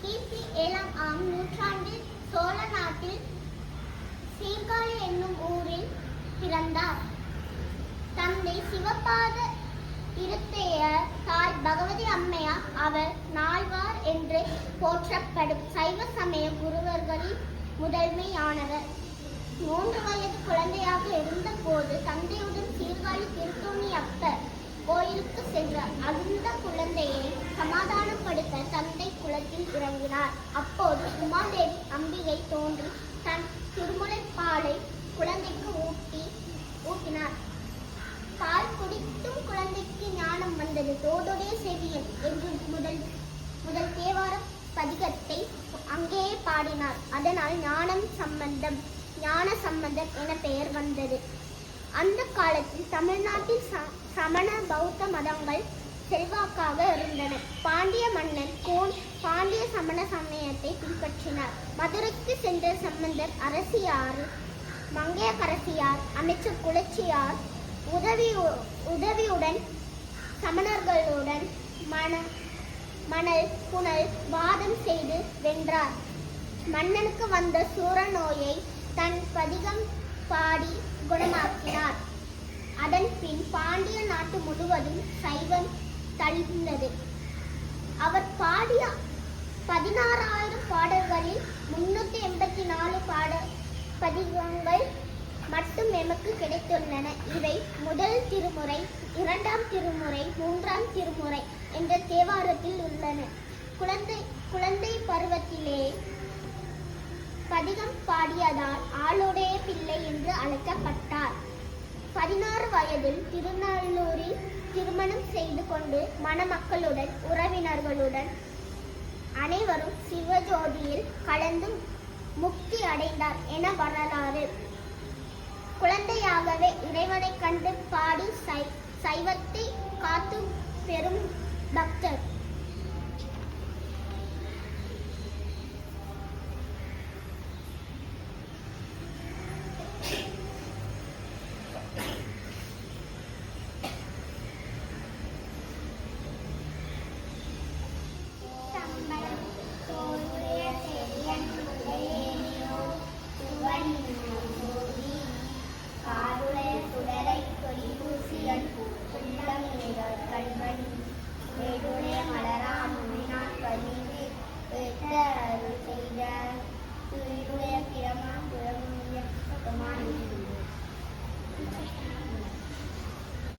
கிபி 7ஆம் நூற்றாண்டில் சோழ நாட்டில் சீர்காழி என்னும் ஊரில் பிறந்தார். தந்தை சிவபாத இருத்தையர், தாய் பகவதி அம்மையார். அவர் நால்வர் என்று போற்றப்படும் சைவ சமய குருவர்களில் முதன்மையானவர். 3 வயது குழந்தையாக இருந்தபோது தந்தையுடன் சீர்காழி திருத்தோணி அப்பர் கோயிலுக்கு சென்றார். அந்த குழந்தையை சமாதானப்படுத்த தந்தை குளத்தில் இறங்கினார். அப்போது உமாதேவி அம்பிகை தோன்றி தன் திருமுலைப்பாலை குழந்தைக்கு ஊட்டினார். பால் குடித்தும் குழந்தைக்கு ஞானம் வந்தது. தோடுடைய செவியன் என்று முதல் தேவார பதிகத்தை அங்கேயே பாடினார். அதனால் ஞான சம்பந்தர் என பெயர் வந்தது. அந்த காலத்தில் தமிழ்நாட்டில் சமண பௌத்த மதங்கள் செல்வாக்காக இருந்தன. பாண்டிய மன்னன் கோன் பாண்டிய சமண சமயத்தை பின்பற்றினார். மதுரைக்கு சென்ற சம்பந்தர் அரசியார், மங்கையர்க்கரசியார், அமைச்சர் குலச்சியார் உதவியுடன் சமணர்களுடன் மணல் புனல் வாதம் செய்து வென்றார். மன்னனுக்கு வந்த சூர நோயை தன் பதிகம் பாடி குணமாக்கினார். அதன் பின் பாண்டிய நாட்டு முழுவதும் சைவம் தளிர்ந்தது. அவர் பாடிய 16,000 பாடல்களில் 384 பதிகங்கள் மட்டும் எமக்கு கிடைத்துள்ளன. இவை முதல் திருமுறை, 2ஆம் திருமுறை, 3ஆம் திருமுறை என்ற தேவாரத்தில் உள்ளன. குழந்தை பருவத்திலே பதிகம் பாடியதால் ஆளுடைய பிள்ளை என்று அழைக்கப்பட்டார். 16 வயதில் திருநள்ளூரில் திருமணம் செய்து கொண்டு மணமக்களுடன் உறவினர்களுடன் அனைவரும் சிவஜோதியில் கலந்து முக்தி அடைந்தார் என வரலாறு. குழந்தையாகவே இறைவனை கண்டு பாடி சைவத்தை காத்து பெரும் பக்தர்.